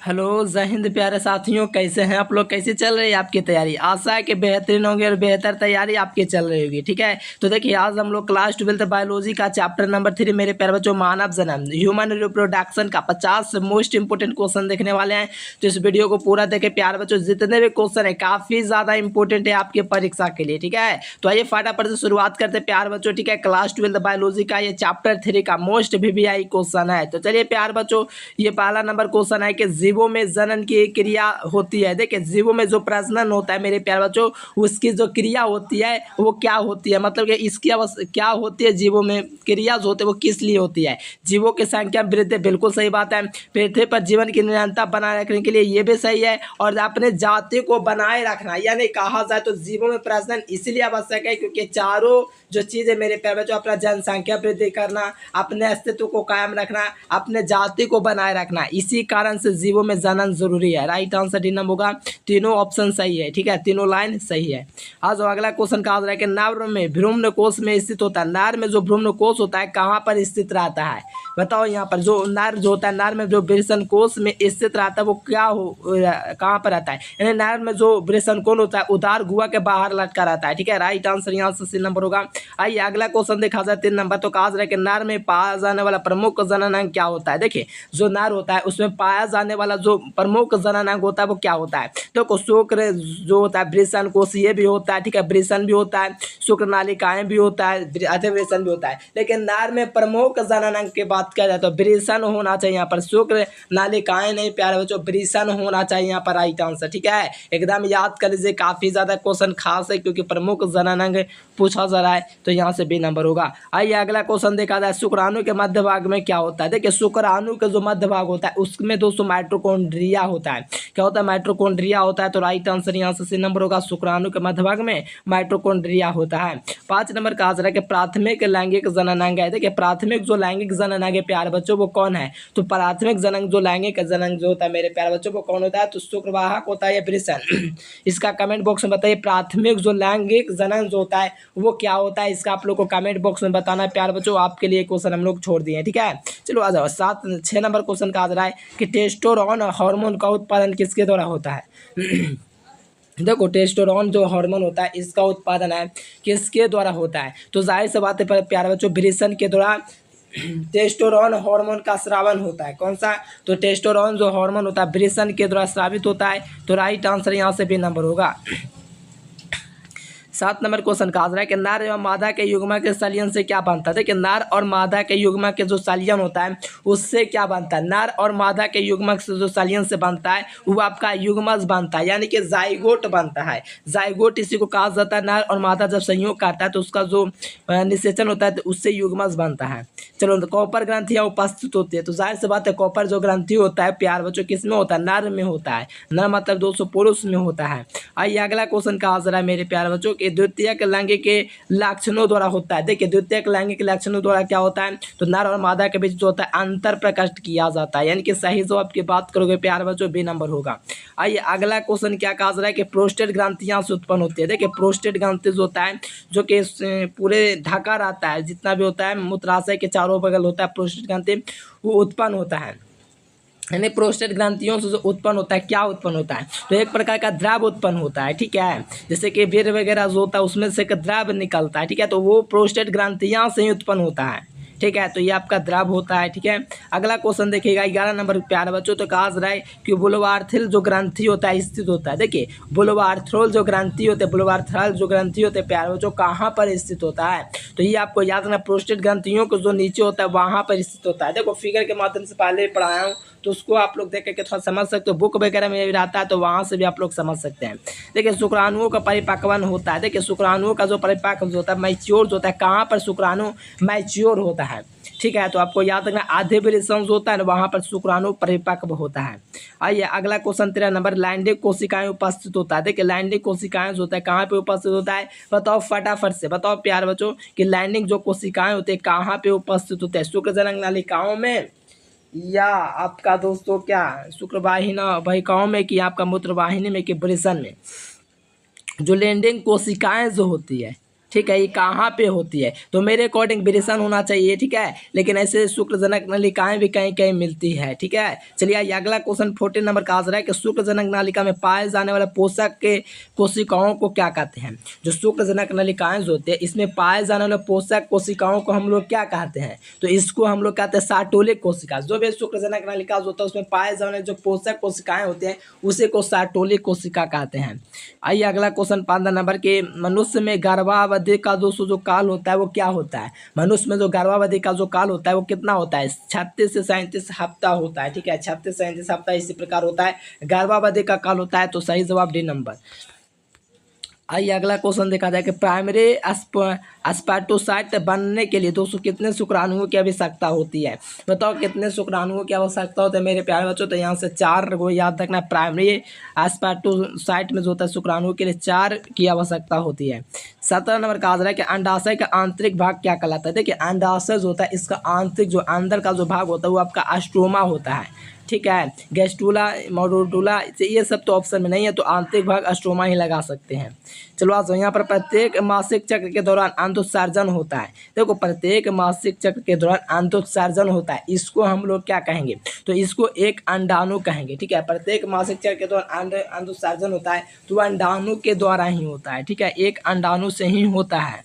Hello जय हिंद प्यारे साथियों, कैसे हैं आप लोग? कैसे चल रही है आपकी तैयारी? आशा है कि बेहतरीन होगी और बेहतर तैयारी आपकी चल रही होगी। ठीक है, तो देखिए आज हम लोग क्लास 12 बायोलॉजी का चैप्टर नंबर 3 मेरे प्यारे बच्चों मानव जन्म ह्यूमन रिप्रोडक्शन का 50 मोस्ट इंपोर्टेंट क्वेश्चन देखने वाले हैं। तो इस वीडियो को पूरा देखे प्यारे बच्चों, जितने भी क्वेश्चन है काफी ज्यादा इंपॉर्टेंट है आपके परीक्षा के लिए। ठीक है, तो आइए फटाफट से शुरुआत करते हैं प्यार बच्चों। ठीक है, क्लास 12 बायोलॉजी का ये चैप्टर 3 का मोस्ट VVI क्वेश्चन है। तो चलिए प्यार बच्चों, ये पहला नंबर क्वेश्चन है कि जीवों में जनन की क्रिया होती है। देखिए जीवों में जो प्रजनन होता है मेरे प्यारे बच्चों, उसकी जो क्रिया होती है वो क्या होती है, मतलब कि इसकी क्या होती है, जीवों में क्रिया जो होती है वो किस लिए होती है? जीवों की संख्या वृद्धि, बिल्कुल सही बात है। पृथ्वी पर जीवन की निरंतरता बनाए रखने के लिए ये भी सही है। और अपने जाति को बनाए रखना, यानी कहा जाए तो जीवों में प्रजनन इसलिए आवश्यक है क्योंकि चारों जो चीज़ है मेरे प्यारे बच्चों, अपना जनसंख्या वृद्धि करना, अपने अस्तित्व को कायम रखना, अपने जाति को बनाए रखना, इसी कारण से जीवों में जनन जरूरी है। राइट आंसर डी नंबर होगा। तीनों ऑप्शन सही है। ठीक है, तीनों लाइन सही है। आज अगला क्वेश्चन का आंसर है कि नर में भ्रूण कोश में स्थित होता है। नर में जो भ्रूण कोश होता है कहाँ पर स्थित रहता है? बताओ यहाँ पर जो नर जो होता है, नर में जो वृषण कोश में स्थित रहता है वो कहाँ पर रहता है? यानी नर में जो वृषण कोश होता है उदार गुहा के बाहर लटका रहता है। ठीक है, राइट आंसर यहाँ से सी नंबर होगा। आइए अगला क्वेश्चन देखा जाए 3 नंबर। तो कहा जाए कि नर में पाया जाने वाला प्रमुख जननांग क्या होता है? देखिए जो नर होता है उसमें पाया जाने वाला जो प्रमुख जननांग होता है वो क्या होता है? तो शुक्र जो होता है, वृषण कोश ये भी होता है। ठीक है, वृषण भी होता है, शुक्र नालिकाएं भी होता है, अधिवृषण भी होता है। लेकिन नर में प्रमुख जननांग की बात किया जाए तो वृषण होना चाहिए यहाँ पर, शुक्र नालिकाएं नहीं प्यारे बच्चों, वृषण होना चाहिए यहाँ पर राइट आंसर। ठीक है, एकदम याद कर लीजिए, काफी ज्यादा क्वेश्चन खास है क्योंकि प्रमुख जननांग पूछा जा रहा है, तो यहाँ से बी नंबर होगा। आइए अगला क्वेश्चन देखा जाए, शुक्राणु के मध्य भाग में क्या होता है? देखिए शुक्राणु का जो मध्य भाग होता है उसमें दोस्तों माइटोकॉन्ड्रिया होता है। क्या होता है? माइटोकॉन्ड्रिया होता है। तो राइट आंसर यहाँ से सी नंबर होगा। शुक्राणु के मध्य भाग में माइटोकॉन्ड्रिया होता है। 5 नंबर का आंसर है कि प्राथमिक लैंगिक जननांग है। देखिए प्राथमिक जो लैंगिक जननांग है प्यारे बच्चों वो कौन है? तो प्राथमिक जनन जो लैंगिक जनन जो होता है मेरे प्यारे बच्चों वो कौन होता है? तो शुक्रवाहक होता है या वृषण? इसका कमेंट बॉक्स में बताइए, प्राथमिक जो लैंगिक जनन जो होता है वो क्या होता है? इसका आप लोग को कमेंट बॉक्स में बताना है प्यारे बच्चों। आपके लिए क्वेश्चन हम लोग छोड़ दिए हैं। ठीक है, चलो आ जाओ 6 नंबर क्वेश्चन का आंसर है कि टेस्टोस्टेरोन हार्मोन का उत्पादन किसके द्वारा होता है? देखो टेस्टोस्टेरोन जो हार्मोन होता है इसका उत्पादन है किसके द्वारा होता है? तो जाहिर सी बात है प्यारे बच्चों, वृषण के द्वारा टेस्टोस्टेरोन हार्मोन का स्रावन होता है। कौन सा? तो टेस्टोस्टेरोन जो हार्मोन होता है वृषण के द्वारा स्रावित होता है। तो राइट आंसर यहाँ से भी नंबर होगा। 7 नंबर क्वेश्चन का आंसर है कि नर एवं मादा के युग्म के संलयन से क्या बनता है? देखिए नर और मादा के युग्म के जो संलयन होता है उससे क्या बनता है? नर और मादा के युग्म से जो संलयन से बनता है वो आपका युग्मज बनता है, यानी कि जाइगोट बनता है। जाइगोट इसी को कहा जाता है। नर और मादा जब संयोग करता है तो उसका जो निषेचन होता है तो उससे युग्मज बनता है। चलो तो कॉपर ग्रंथियाँ उपस्थित होती है, तो जाहिर सी बात है कॉपर जो ग्रंथि होता है प्यार बच्चों किस में होता है? नर में होता है। नर मतलब 200 पुरुष में होता है। आइए अगला क्वेश्चन का आंसर है मेरे प्यारे बच्चों कि द्वितीयक लैंगिक के लक्षणों द्वारा होता है। देखिए द्वितीयक लैंगिक लक्षणों द्वारा क्या होता है? तो नर और मादा के बीच जो होता है अंतर प्रकट किया जाता है, यानी कि सही जवाब की बात करोगे प्यारे बच्चों बी नंबर होगा। आइए अगला क्वेश्चन क्या कहा जा रहा है कि प्रोस्टेट ग्रंथियां से उत्पन्न होती है। देखिए प्रोस्टेट ग्रंथि जो होता है जो कि पूरे ढका रहता है, जितना भी होता है मूत्राशय के चारों बगल होता है प्रोस्टेट ग्रंथि, वो उत्पन्न होता है। यानी प्रोस्टेट ग्रंथियों से जो उत्पन्न होता है क्या उत्पन्न होता है? तो एक प्रकार का द्रव उत्पन्न होता है। ठीक है, जैसे कि वीर्य वगैरह जो होता है उसमें से एक द्रव निकलता है। ठीक है, तो वो प्रोस्टेट ग्रंथियां से ही उत्पन्न होता है। ठीक है, तो ये आपका द्रव होता है। ठीक है, अगला क्वेश्चन देखिएगा 11 नंबर प्यारे बच्चों। तो कहा जा रहा है कि बुलोवार्थल जो ग्रंथि होता है स्थित होता है। देखिए बुलोवार्थल जो ग्रंथि होते हैं, बुलोवार्थल जो ग्रंथि होते हैं प्यारे बच्चों कहाँ पर स्थित होता है? तो ये आपको याद रखना, प्रोस्टेट ग्रंथियों को जो नीचे होता है वहाँ पर स्थित होता है। देखो फिगर के माध्यम से पहले पढ़ाया हूँ तो उसको आप लोग देख करके थोड़ा समझ सकते हो, बुक वगैरह में भी रहता है तो वहाँ से भी आप लोग समझ सकते हैं। देखिए शुक्राणुओं का परिपक्वन होता है। देखिए शुक्राणुओं का जो परिपक्व जो होता है मैच्योर जो होता है, कहाँ पर शुक्राणु मैच्योर होता है? ठीक है, तो आपको याद रखना आधे वृषण जो होता है ना वहाँ पर शुक्राणु परिपक्व होता है। आइए अगला क्वेश्चन 13 नंबर, लैंडिक कोशिकाएं उपस्थित होता है। देखिए लैंडिक कोशिकाएं जो होता है कहाँ पे उपस्थित होता है? बताओ फटाफट से बताओ प्यार बच्चों कि लैंडिक जो कोशिकाएं होते हैं कहाँ पे उपस्थित होते हैं? शुक्रजनक नालिकाओं में या आपका दोस्तों क्या शुक्रवाहिनी वाहिकाओं में कि आपका मूत्रवाहिनी में कि वृषण में? जो लैंडिक कोशिकाएं जो होती है ठीक है, ये कहाँ पे होती है? तो मेरे अकॉर्डिंग विरेचन होना चाहिए, ठीक है, लेकिन ऐसे शुक्रजनक नलिकाएं भी कहीं कहीं मिलती है, ठीक है। चलिए आइए अगला क्वेश्चन 14 नंबर का आंसर है कि शुक्रजनक नलिका में पाए जाने वाले पोषक के कोशिकाओं को क्या कहते हैं? जो शुक्रजनक नलिकाएं जो होती है इसमें पाए जाने वाले पोषक कोशिकाओं को हम लोग क्या कहते हैं? तो इसको हम लोग कहते हैं सार्टोलिक कोशिका। जो भी शुक्रजनक नलिका जो होता है उसमें पाए जाने वाले जो पोषक कोशिकाएं होती हैं उसी को सार्टोलिक कोशिका कहते हैं। आइए अगला क्वेश्चन 15 नंबर के मनुष्य में गर्भावधि का दोस्तों जो काल होता है वो क्या होता है? मनुष्य में जो गर्भावधि का जो काल होता है वो कितना होता है? 36 से 37 हफ्ता होता है, ठीक है, 36 से 37 हफ्ता इसी प्रकार होता है गर्भावधि का काल होता है। तो सही जवाब डी नंबर। आइए अगला क्वेश्चन देखा जाए कि प्राइमरी स्पर्मेटोसाइट बनने के लिए दोस्तों कितने शुक्राणुओं की आवश्यकता होती है? बताओ कितने शुक्राणुओं की आवश्यकता होती है मेरे प्यारे बच्चों? तो यहाँ से 4 को याद रखना। प्राइमरी स्पर्मेटोसाइट में जो होता है शुक्राणुओं के लिए 4 की आवश्यकता होती है। 17 नंबर का आंसर है कि अंडाशय का आंतरिक भाग क्या कहलाता है? देखिए अंडाशय जो होता है इसका आंतरिक जो अंदर का जो भाग होता है वो आपका स्ट्रोमा होता है, ठीक है। गैस्ट्रुला मोडुला ये सब तो ऑप्शन में नहीं है, तो आंतरिक भाग स्ट्रोमा ही लगा सकते हैं। चलो आज यहाँ पर प्रत्येक मासिक चक्र के दौरान अंडोत्सर्जन होता है। देखो प्रत्येक मासिक चक्र के दौरान अंडोत्सर्जन होता है, इसको हम लोग क्या कहेंगे? तो इसको एक अंडाणु कहेंगे, ठीक है। प्रत्येक मासिक चक्र के दौरान अंडोत्सर्जन होता है तो अंडाणु के द्वारा ही होता है, ठीक है, एक अंडाणु से ही होता है।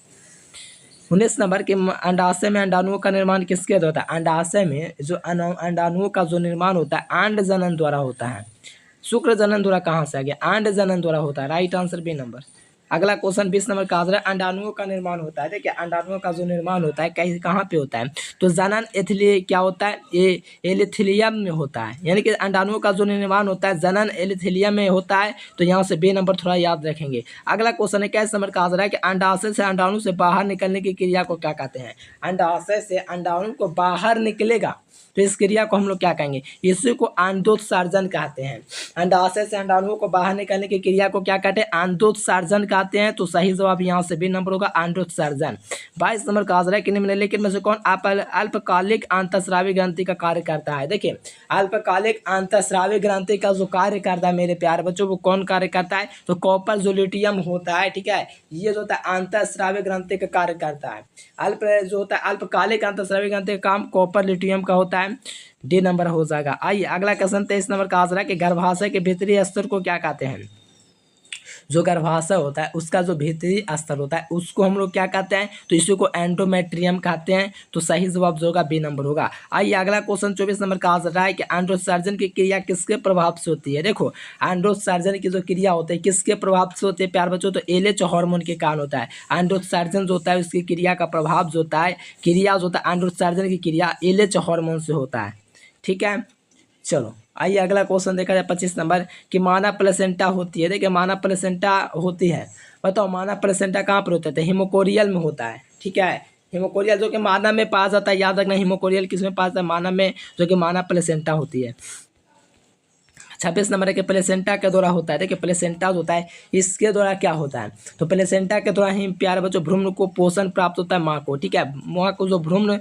19 नंबर के अंडाशय में अंडाणुओं का निर्माण किसके द्वारा होता है? अंडाशय में जो अंडाणुओं का जो निर्माण होता है अंड जनन द्वारा होता है। शुक्र जनन द्वारा कहाँ से आ गया? अंड जनन द्वारा होता है। Right answer B number. अगला क्वेश्चन 20 नंबर का आंसर है अंडाणुओं का निर्माण होता है। देखिए अंडाणुओं का जो निर्माण होता है कहाँ पे होता है? तो जनन एथिली क्या होता है? ये एलिथिलियम में होता है, यानी कि अंडाणुओं का जो निर्माण होता है जनन एलिथिलियम में होता है। तो यहाँ से बी नंबर थोड़ा याद रखेंगे। अगला क्वेश्चन है 21 नंबर का आंसर है कि अंडाशय से अंडाणु से बाहर निकलने की क्रिया को क्या कहते हैं? अंडाशय से अंडाणु को बाहर निकलेगा तो इस क्रिया को हम लोग क्या कहेंगे? इसी को अंडोत्सर्जन कहते हैं। अंडाशय से अंडाणुओं को बाहर निकलने की क्रिया को क्या कहते हैं? अंडोत्सर्जन कहते हैं। तो सही जवाब यहाँ से बी नंबर होगा अंडोत्सर्जन। 22 नंबर का आंसर है कि निम्नलिखित में से कौन अल्पकालिक अंतःस्रावी ग्रंथि का कार्य करता है? देखिए अल्पकालिक अंतःस्रावी ग्रंथि का जो कार्य करता है मेरे प्यारे बच्चों वो कौन कार्य करता है? तो कॉपर जो ल्यूटियम होता है, ठीक है, ये जो होता है अंतःस्रावी ग्रंथि का कार्य करता है। जो होता है अल्पकालिक अंतःस्रावी ग्रंथि का काम कॉपर ल्यूटियम का होता है। डी नंबर हो जाएगा। आइए अगला क्वेश्चन 23 नंबर का आंसर है कि गर्भाशय के भीतरी स्तर को क्या कहते हैं? जो गर्भाशय होता है उसका जो भीतरी स्तर होता है उसको हम लोग क्या कहते हैं? तो इसी को एंडोमेट्रियम कहते हैं। तो सही जवाब जो होगा बी नंबर होगा। आइए अगला क्वेश्चन 24 नंबर का आंसर है कि एंडोत्सर्जन की क्रिया किसके प्रभाव से होती है? देखो एंडोत्सर्जन की जो क्रिया होती है किसके प्रभाव से होती है प्यार बच्चों? तो एलएच हार्मोन के कारण होता है। एंडोत्सर्जन जो होता है उसकी क्रिया का प्रभाव जो होता है, क्रिया जो होता है एंडोत्सर्जन की क्रिया एलएच हार्मोन से होता है, ठीक है। चलो आइए अगला क्वेश्चन देखा जाए 25 नंबर कि मानव प्लेसेंटा होती है। देखिए मानव प्लेसेंटा होती है, बताओ मानव प्लेसेंटा कहाँ पर होता है? तो हिमोकोरियल में होता है, ठीक है। हिमोकोरियल जो कि मानव में पाया जाता है, याद रखना हिमोकोरियल किसमें पाया जाता है? मानव में, जो कि मानव प्लेसेंटा होती है। 26 नंबर के प्लेसेंटा के द्वारा होता है। देखिए प्लेसेंटा होता है इसके द्वारा क्या होता है? तो प्लेसेंटा के द्वारा ही प्यारे बच्चों भ्रूण को पोषण प्राप्त होता है माँ को, ठीक है। माँ को जो भ्रूण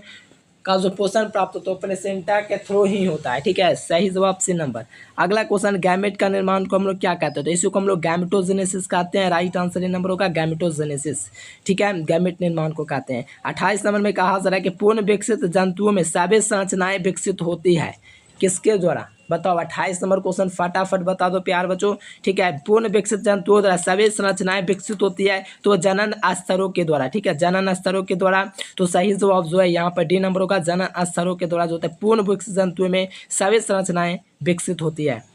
का जो पोषण प्राप्त होता है प्लेसेंटा के थ्रू ही होता है, ठीक है। सही जवाब सी नंबर। अगला क्वेश्चन गैमेट का निर्माण को हम लोग क्या कहते हैं? तो इसी को हम लोग गैमेटोजेनेसिस कहते हैं। राइट आंसर नंबर होगा गैमेटोजेनेसिस, ठीक है, गैमेट निर्माण को कहते हैं। 28 नंबर में कहा जा रहा है कि पूर्ण विकसित जंतुओं में सभी संरचनाएं विकसित होती है किसके द्वारा? बताओ 28 नंबर क्वेश्चन फटाफट बता दो प्यार बच्चों, ठीक है। पूर्ण विकसित जंतुओं द्वारा सभी संरचनाएं विकसित होती है तो जनन स्तरों के द्वारा, ठीक है, जनन स्तरों के द्वारा। तो सही जवाब जो है यहाँ पर डी नंबर होगा, जनन स्तरों के द्वारा जो होता है पूर्ण विकसित जंतुओं में सभी संरचनाएं विकसित होती है।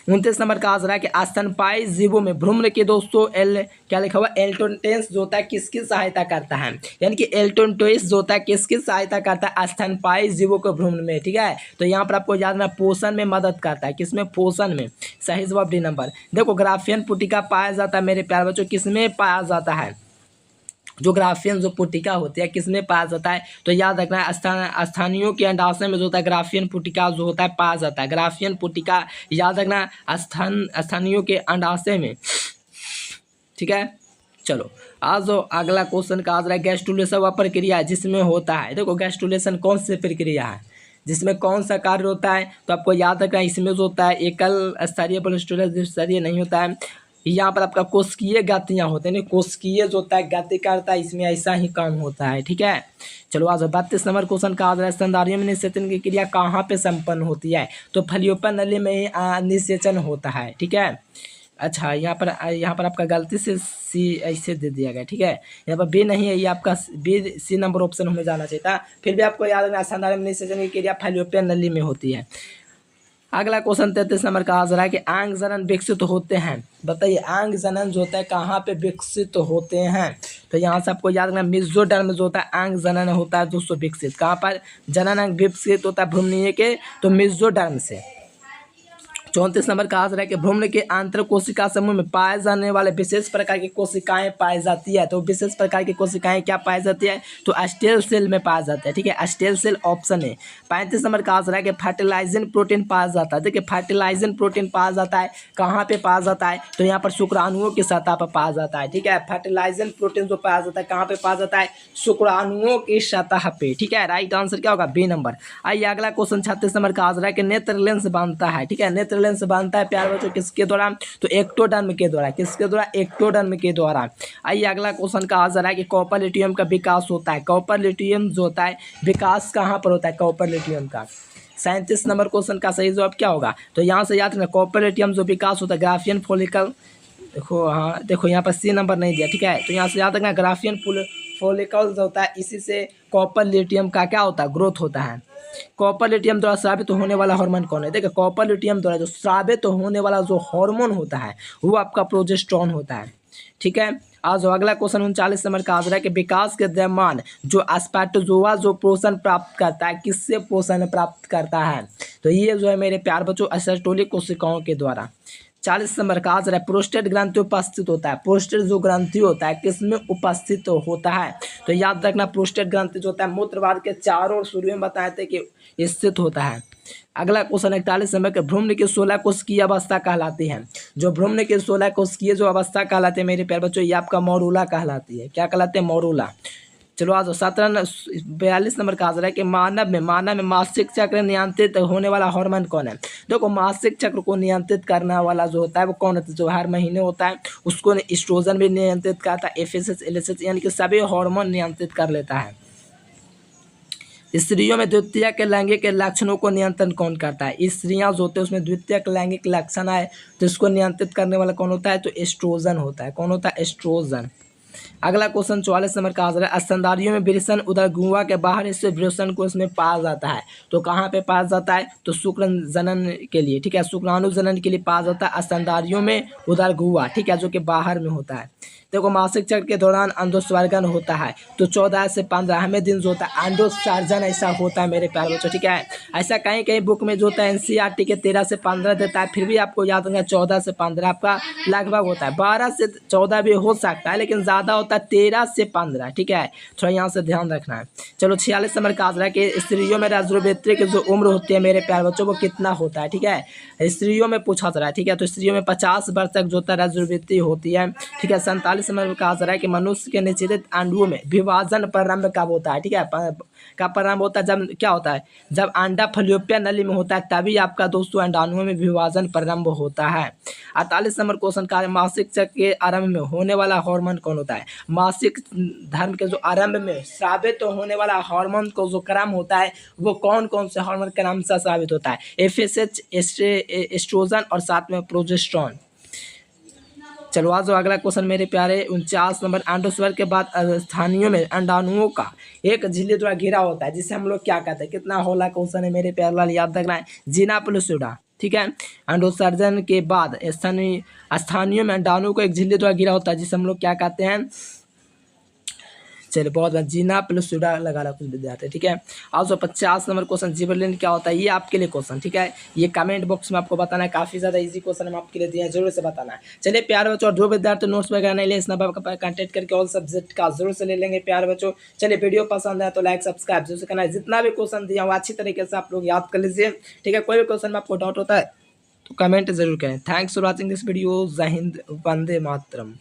29 नंबर का आंसर है कि स्तनपायी जीवों में भ्रूण के दोस्तों क्या लिखा हुआ? एल्टोटेंस जो होता है किसकी सहायता करता है? यानी कि एल्टोटेंस जो होता है किसकी सहायता करता है? स्तनपायी जीवों के भ्रूण में, ठीक है। तो यहाँ पर आपको याद रखना पोषण में मदद करता है। किसमें? पोषण में। सही जवाब डी नंबर। देखो ग्राफियन पुटिका पाया जाता है मेरे प्यारे बच्चों, किसमें पाया जाता है? जो ग्राफियन जो पुटिका होती है किसमें पाया जाता है? तो याद रखना है स्थानीयों के अंडाशय में जो होता है ग्राफियन पुटिका जो होता है पाया जाता है। ग्राफियन पुटिका याद रखना स्थानीयों के अंडाशय में, ठीक है। चलो आज जो अगला क्वेश्चन का आंसर है गैस्ट्रुलेशन वह प्रक्रिया है जिसमें होता है। देखो गैस्ट्रुलेशन कौन सी प्रक्रिया है जिसमें कौन सा कार्य होता है? तो आपको याद रखना इसमें जो होता है एकल स्तरीय द्विस्तरीय नहीं होता है। यहाँ पर आपका कोशिकीय गतियाँ होते हैं, कोशिकीय जो होता है गति करता है, इसमें ऐसा ही काम होता है। ठीक है, चलो आज 32 नंबर क्वेश्चन का आंसर है स्तनधारियों में निषेचन की क्रिया कहाँ पे संपन्न होती है? तो फलियोपन नली में ही निषेचन होता है। ठीक है, अच्छा यहाँ पर आपका गलती से सी ऐसे दे दिया गया। ठीक है, यहाँ पर बी नहीं है, ये आपका बी सी नंबर ऑप्शन हमें जाना चाहिए था। फिर भी आपको याद रखना स्तनधारियों में निषेचन की क्रिया फलियोपियन नली में होती है। अगला क्वेश्चन 33 नंबर का आंसर है कि अंग जनन विकसित होते हैं। बताइए अंग जनन जो होता है कहाँ पे विकसित होते हैं? तो यहाँ से आपको याद रखना मेसोडर्म जो होता है अंग जनन होता है दोस्तों विकसित, कहाँ पर जनन अंग विकसित होता है भ्रूणीय के, तो मेसोडर्म से। 34 नंबर का आंसर है कि भ्रूण के आंतरिक कोशिका समूह में पाए जाने वाले विशेष प्रकार की कोशिकाएं पाई जाती है। तो विशेष प्रकार की कोशिकाएं क्या पाई जाती है? तो अस्टेल सेल में पाया जाता है। ठीक है, अस्टेल सेल ऑप्शन है। 35 नंबर का आंसर है कि फर्टिलाइजिंग प्रोटीन पाया जाता है। देखिए फर्टिलाइजिंग प्रोटीन पाया जाता है कहाँ पे पाया जाता है? तो यहाँ पर शुक्राणुओं की सतह पर पाया जाता है। ठीक है, फर्टिलाइजिंग प्रोटीन जो पाया जाता है कहाँ पे पाया जाता है? शुक्राणुओं की सतह पे। ठीक है, राइट आंसर क्या होगा? B number. आइए अगला क्वेश्चन 36 नंबर का आंसर है कि नेत्र लेंस बांधता है। ठीक है, नेत्र लेंस बांधता है प्यारे बच्चों किसके द्वारा? तो एक्टोडर्म के द्वारा। किसके द्वारा? एक्टोडर्म के द्वारा। आइए अगला क्वेश्चन का आंसर है कि कॉपर लिथियम का विकास होता है। कॉपर लिथियम जो होता है विकास कहाँ पर होता है कॉपर लिथियम का? 37 नंबर क्वेश्चन का सही जवाब क्या होगा? तो यहाँ से याद रखना कॉपर लिथियम जो विकास होता है ग्राफियन फॉलिकल, देखो हाँ देखो यहाँ पर सी नंबर नहीं दिया। ठीक है, तो यहाँ से याद रखना ग्राफियन फॉलिकल जो होता है इसी से कॉपर लिथियम का क्या होता है? ग्रोथ होता है। कॉपर लिथियम द्वारा स्रावित होने वाला हार्मोन कौन है? देखिए कॉपर लिथियम द्वारा जो स्रावित होने वाला जो हार्मोन होता है वो आपका प्रोजेस्टेरोन होता है। ठीक है, आज अगला क्वेश्चन 39 नंबर का आंसर है कि विकास के दरम्यान जो स्पर्मोजोआ जो पोषण प्राप्त करता है किससे पोषण प्राप्त करता है? तो ये जो है मेरे प्यार बच्चों असिस्टोलिक कोशिकाओं के द्वारा। 40 नंबर का आंसर है प्रोस्टेट ग्रंथि उपस्थित होता है। प्रोस्टेट जो ग्रंथि होता है किसमें उपस्थित होता है? तो याद रखना प्रोस्टेट ग्रंथि जो होता है मूत्रवार के चारों ओर शुरू में बताए थे कि स्थित होता है। अगला क्वेश्चन 41 नंबर के भ्रूण की 16 कोशिकीय अवस्था कहलाती है। जो भ्रूण की 16 कोशिकीय जो अवस्था कहलाती है मेरे प्यारे बच्चों ये आपका मॉरूला कहलाती है। क्या कहलाते हैं? मॉरूला। चलो आज 42 नंबर का आंसर है कि मानव में मासिक चक्र नियंत्रित होने वाला हार्मोन कौन है? देखो मासिक चक्र को नियंत्रित करने वाला जो होता है वो कौन होता है? जो हर महीने होता है उसको एस्ट्रोजन भी नियंत्रित करता है, एफएसएच एलएचएच यानी कि सभी हार्मोन नियंत्रित कर लेता है। स्त्रियों में द्वितीयक लैंगिक लक्षणों को नियंत्रण कौन करता है? स्त्रियां जो होते हैं उसमें द्वितीयक लैंगिक लक्षण आए तो इसको नियंत्रित करने वाला कौन होता है? तो एस्ट्रोजन होता है। कौन होता है? एस्ट्रोजन। अगला क्वेश्चन 44 नंबर का आंसर है स्तनधारियों में वृषण उदर गुहा के बाहर हिस्से वृषण को इसमें पाया जाता है। तो कहाँ पे पाया जाता है? तो शुक्र जनन के लिए। ठीक है, शुक्राणु जनन के लिए पाया जाता है स्तनधारियों में उदर गुहा। ठीक है, जो कि बाहर में होता है। देखो मासिक चक्र के दौरान अंडोत्सर्जन होता है तो 14 से 15वें दिन जो होता है अंडोत्सर्जन ऐसा होता है मेरे प्यारे बच्चों। ठीक है, ऐसा कहीं कहीं बुक में जो होता है एनसीईआरटी के 13 से 15 देता है, फिर भी आपको याद रखना 14 से 15 आपका लगभग होता है। 12 से 14 भी हो सकता है लेकिन ज़्यादा होता है 13 से 15। ठीक है, थोड़ा यहाँ से ध्यान रखना है। चलो 46 नंबर का आंसर है कि स्त्रियों में रजोवृत्ति की जो उम्र होती है मेरे प्यारे बच्चों वो कितना होता है? ठीक है, स्त्रियों में पूछा जा रहा है। ठीक है, तो स्त्रियों में 50 वर्ष तक जो होता है रजोवृत्ति होती है। ठीक है, 47 नंबर का आंसर है कि मनुष्य के निश्चित अंडों में विभाजन प्रारंभ कब होता है? ठीक है, कब प्रारंभ होता है? जब क्या होता है? जब अंडा फलियोपियन नली में होता है तभी आपका दोस्तों अंडाणुओं में विभाजन प्रारंभ होता है। 48 नंबर क्वेश्चन का मासिक चक्र के आरंभ में होने वाला हार्मोन कौन होता है? मासिक धर्म के जो आरंभ में स्रावित होने वाला हार्मोन को जो क्रम होता है वो कौन कौन से हार्मोन क्रम से स्रावित होता है? एफएसएच, एस्ट्रोजन और साथ में प्रोजेस्टेरोन। चलो आज अगला क्वेश्चन मेरे प्यारे 49 नंबर अंडोस्वर के बाद स्थानियों में अंडाणुओं का एक झिल्ली द्वारा घिरा होता है जिसे हम लोग क्या कहते हैं? कितना होला क्वेश्चन है मेरे प्यारे लाल, याद रखना है जीना प्लूसिडा। ठीक है, अंडोत्सर्जन के बाद स्थानियों में अंडाणुओं को एक झिल्ली द्वारा घिरा होता है जिसे हम लोग क्या कहते हैं? चलिए बहुत बार जीना प्लस सुडा लगा कुछ विद्यार्थी। ठीक है, आज 50 नंबर क्वेश्चन जिबरलिन क्या होता है ये आपके लिए क्वेश्चन। ठीक है, ये कमेंट बॉक्स में आपको बताना है, काफी ज्यादा इजी क्वेश्चन हम आपके लिए दिए हैं, जरूर से बताना है। चलिए प्यारे बच्चों, और जो विद्यार्थी नोट्स वगैरह नहीं ले इस नंबर पर कॉन्टैक्ट करके ऑल सब्जेक्ट का जरूर से ले लेंगे प्यारे बच्चों। चलिए वीडियो पसंद है तो लाइक सब्सक्राइब जरूर से करना है। जितना भी क्वेश्चन दिया वो अच्छी तरीके से आप लोग याद कर लीजिए। ठीक है, कोई भी क्वेश्चन में आपको डाउट होता है तो कमेंट जरूर करें। Thanks for watching this video. जय हिंद, वंदे मातरम।